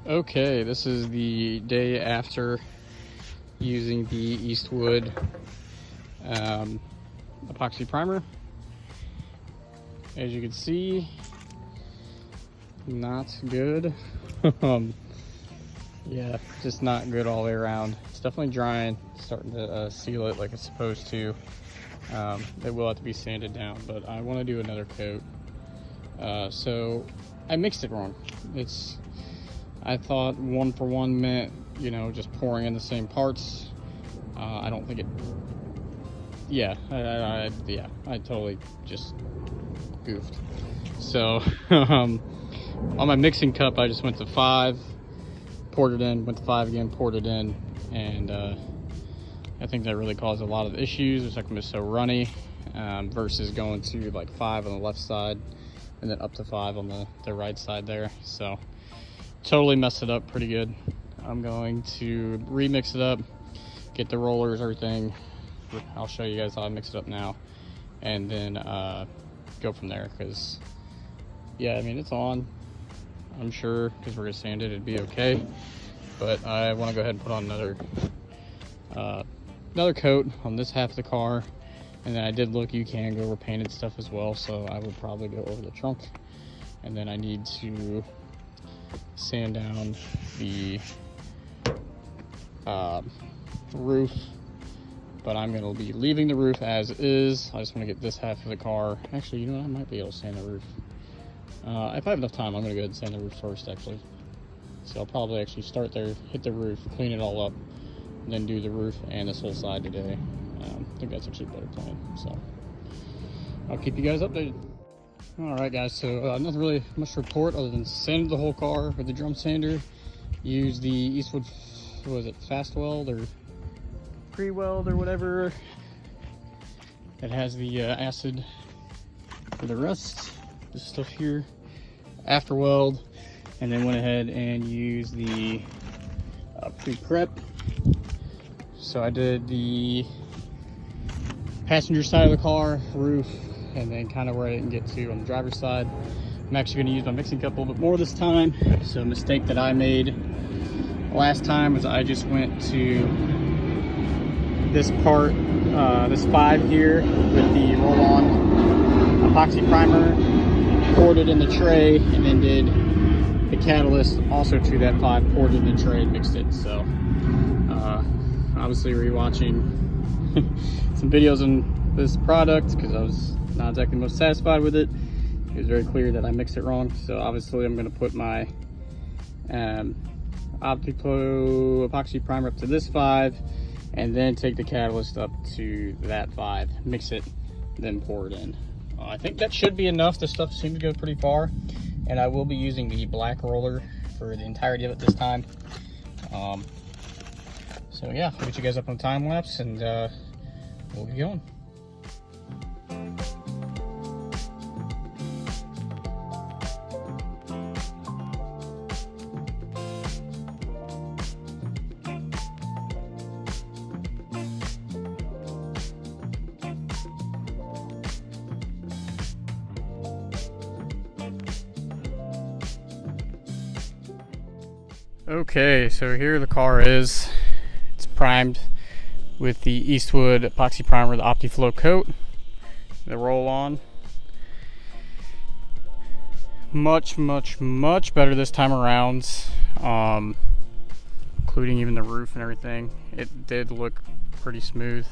Okay, this is the day after using the Eastwood epoxy primer. As you can see, not good. Yeah, just not good all the way around. It's definitely drying, starting to seal it like it's supposed to. It will have to be sanded down, but I want to do another coat. So I mixed it wrong. I thought 1 for 1 meant, you know, just pouring in the same parts. I don't think it. Yeah, I totally just goofed. So on my mixing cup, I just went to 5, poured it in, went to 5 again, poured it in, and I think that really caused a lot of issues. It's like it was so runny versus going to like 5 on the left side and then up to 5 on the right side there. So totally messed it up pretty good. I'm going to remix it up, get the rollers, everything. I'll show you guys how I mix it up now, and then go from there. Because yeah, I mean, it's on, I'm sure, because we're gonna sand it, it'd be okay. But I want to go ahead and put on another coat on this half of the car. And then I did look, you can go over painted stuff as well, so I would probably go over the trunk. And then I need to sand down the roof, but I'm going to be leaving the roof as is. I just want to get this half of the car. Actually, you know what? I might be able to sand the roof. If I have enough time, I'm going to go ahead and sand the roof first, actually. So I'll probably actually start there, hit the roof, clean it all up, and then do the roof and this whole side today. I think that's actually a better plan. So I'll keep you guys updated. Alright guys, so nothing really much to report other than sanded the whole car with the drum sander. Used the Eastwood, what was it, fast weld or pre-weld or whatever. It has the acid for the rust, this stuff here, after weld, and then went ahead and used the pre-prep. So I did the passenger side of the car, roof, and then kind of where I didn't get to on the driver's side. I'm actually going to use my mixing cup a little bit more this time. So a mistake that I made last time was I just went to this part, this 5 here with the roll-on epoxy primer, poured it in the tray, and then did the catalyst also to that 5, poured it in the tray and mixed it. So obviously rewatching some videos on this product because I was not exactly most satisfied with it. It was very clear that I mixed it wrong. So obviously I'm going to put my Opti-Flow epoxy primer up to this 5 and then take the catalyst up to that 5, mix it, then pour it in. I think that should be enough. This stuff seemed to go pretty far, and I will be using the black roller for the entirety of it this time. So yeah, I'll get you guys up on time lapse and we'll get going. Okay, so here the car is. It's primed with the Eastwood epoxy primer, the Opti-Flow coat, the roll-on. Much better this time around, including even the roof and everything. It did look pretty smooth.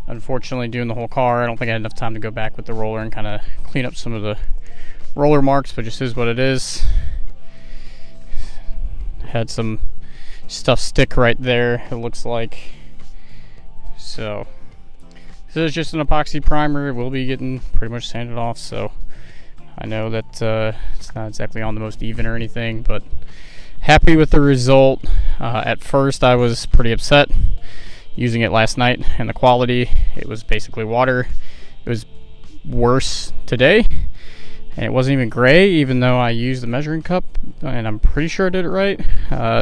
Unfortunately, doing the whole car, I don't think I had enough time to go back with the roller and kind of clean up some of the roller marks, but just is what it is. Had some stuff stick right there, it looks like. So this is just an epoxy primer. It will be getting pretty much sanded off, so I know that it's not exactly on the most even or anything, but happy with the result. At first I was pretty upset using it last night, and the quality, it was basically water. It was worse today, and it wasn't even gray, even though I used the measuring cup, and I'm pretty sure I did it right.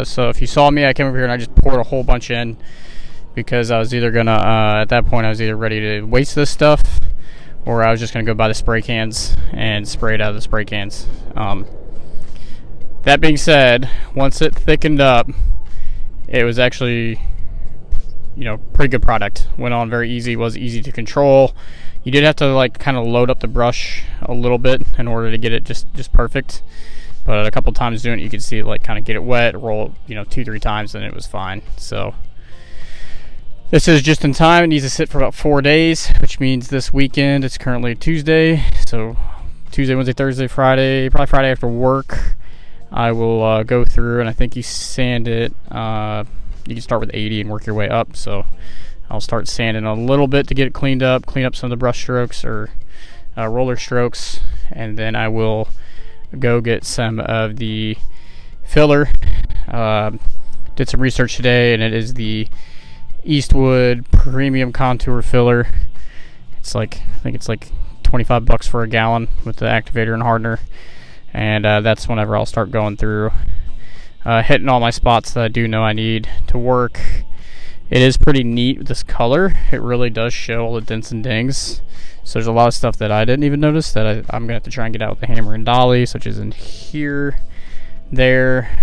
So if you saw me, I came over here and I just poured a whole bunch in, because I was either gonna, at that point I was either ready to waste this stuff, or I was just gonna go buy the spray cans and spray it out of the spray cans. That being said, once it thickened up, it was actually, you know, pretty good product. Went on very easy, was easy to control. You did have to like kind of load up the brush a little bit in order to get it just perfect. But a couple times doing it, you could see it like kind of get it wet, roll, you know, 2-3 times, and it was fine. So this is just in time. It needs to sit for about 4 days, which means this weekend, it's currently Tuesday. So Tuesday, Wednesday, Thursday, Friday, probably Friday after work, I will go through, and I think you sand it. You can start with 80 and work your way up. So I'll start sanding a little bit to get it cleaned up, clean up some of the brush strokes or roller strokes, and then I will go get some of the filler. Did some research today, and it is the Eastwood Premium Contour Filler. It's like, I think it's like $25 for a gallon with the activator and hardener. And that's whenever I'll start going through, hitting all my spots that I do know I need to work. It is pretty neat with this color. It really does show all the dents and dings. So there's a lot of stuff that I didn't even notice that I'm going to have to try and get out with the hammer and dolly, such as in here, there.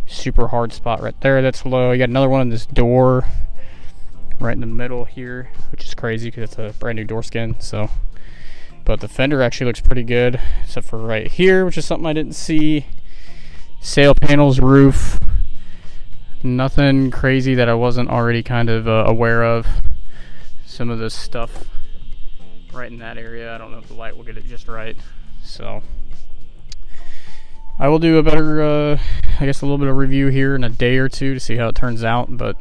Super hard spot right there that's low. You got another one in this door right in the middle here, which is crazy because it's a brand new door skin. So, but the fender actually looks pretty good, except for right here, which is something I didn't see. Sail panels, roof, nothing crazy that I wasn't already kind of aware of. Some of this stuff right in that area, I don't know if the light will get it just right. So I will do a better, I guess a little bit of review here in a day or two to see how it turns out, but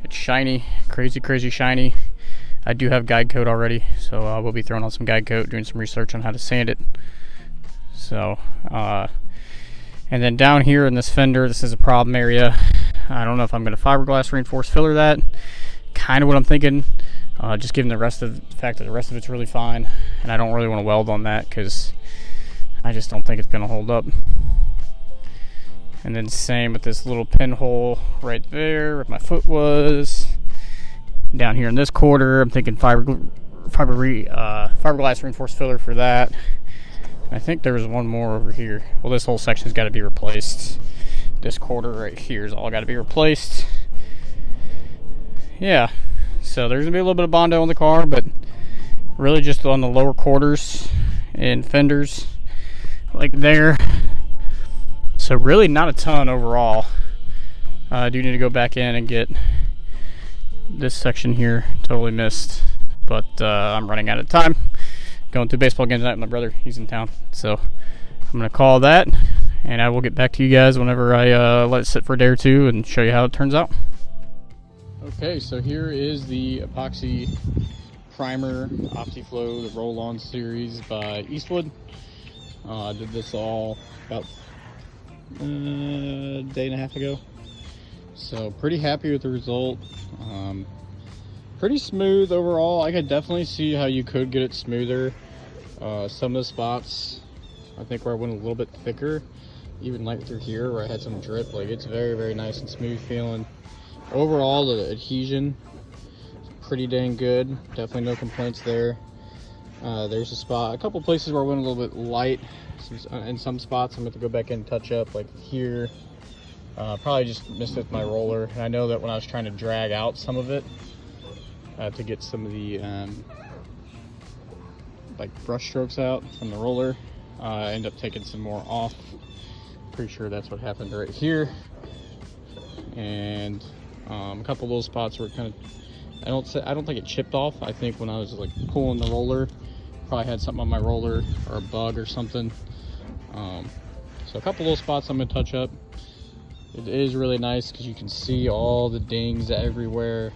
it's shiny, crazy shiny. I do have guide coat already, so I will be throwing on some guide coat, doing some research on how to sand it. So, and then down here in this fender, this is a problem area. I don't know if I'm going to fiberglass reinforced filler that. Kind of what I'm thinking, just given the fact that the rest of it's really fine, and I don't really want to weld on that because I just don't think it's going to hold up. And then same with this little pinhole right there where my foot was. Down here in this quarter, I'm thinking fiberglass reinforced filler for that. I think there was one more over here. Well, this whole section's got to be replaced. This quarter right here is all got to be replaced. Yeah, so there's gonna be a little bit of Bondo on the car, but really just on the lower quarters and fenders like there. So really not a ton overall. I do need to go back in and get this section here. Totally missed, but I'm running out of time. Going to a baseball game tonight with my brother. He's in town, so I'm gonna call that, and I will get back to you guys whenever I let it sit for a day or two and show you how it turns out. Okay, so here is the epoxy primer Opti-Flow, the roll-on series by Eastwood. I did this all about a day and a half ago, so pretty happy with the result. Pretty smooth overall. I could definitely see how you could get it smoother. Some of the spots I think where I went a little bit thicker, even like through here where I had some drip, like it's very nice and smooth feeling. Overall the adhesion is pretty dang good. Definitely no complaints there. There's a couple places where I went a little bit light. In some spots I'm going to go back in and touch up, like here. Probably just missed with my roller, and I know that when I was trying to drag out some of it to get some of the like brush strokes out from the roller, I ended up taking some more off. Pretty sure that's what happened right here. And a couple little spots were kind of, I don't think it chipped off. I think when I was like pulling the roller, probably had something on my roller or a bug or something. So a couple little spots I'm gonna touch up. It is really nice because you can see all the dings everywhere.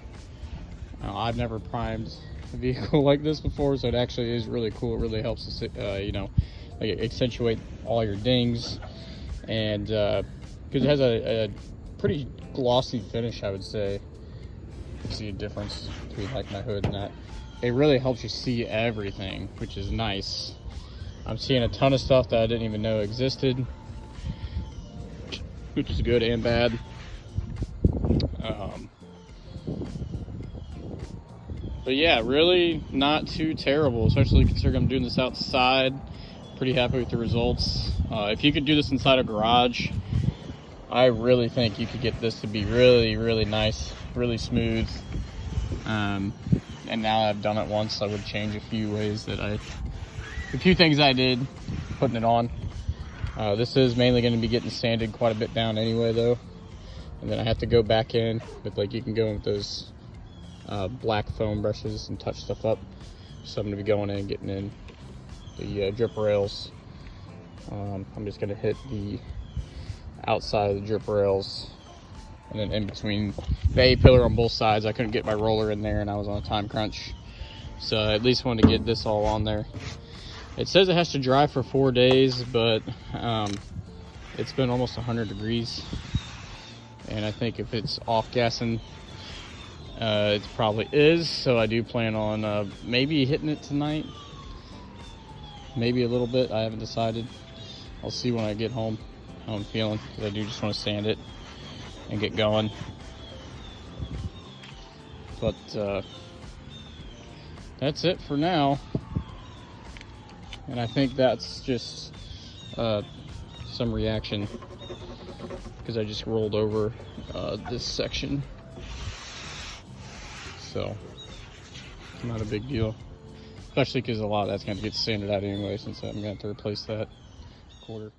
I've never primed a vehicle like this before, so it actually is really cool. It really helps to, you know, like accentuate all your dings, and because it has a pretty glossy finish, I would say. You can see a difference between like my hood and that. It really helps you see everything, which is nice. I'm seeing a ton of stuff that I didn't even know existed, which is good and bad. But yeah, really not too terrible, especially considering I'm doing this outside. pretty happy with the results. If you could do this inside a garage, I really think you could get this to be really, really nice, really smooth. And now I've done it once, I would change a few things I did putting it on. This is mainly going to be getting sanded quite a bit down anyway though. And then I have to go back in, but like you can go in with those black foam brushes and touch stuff up. So I'm going to be going in and getting in the drip rails. I'm just going to hit the outside of the drip rails, and then in between the A-pillar on both sides. I couldn't get my roller in there and I was on a time crunch, so I at least wanted to get this all on there. It says it has to dry for 4 days, but it's been almost 100 degrees, and I think if it's off gassing, it probably is. So I do plan on maybe hitting it tonight, maybe a little bit. I haven't decided. I'll see when I get home how I'm feeling, because I do just want to sand it and get going. But that's it for now, and I think that's just some reaction because I just rolled over this section, so not a big deal, especially because a lot of that's going to get sanded out anyway, since I'm going to have to replace that quarter.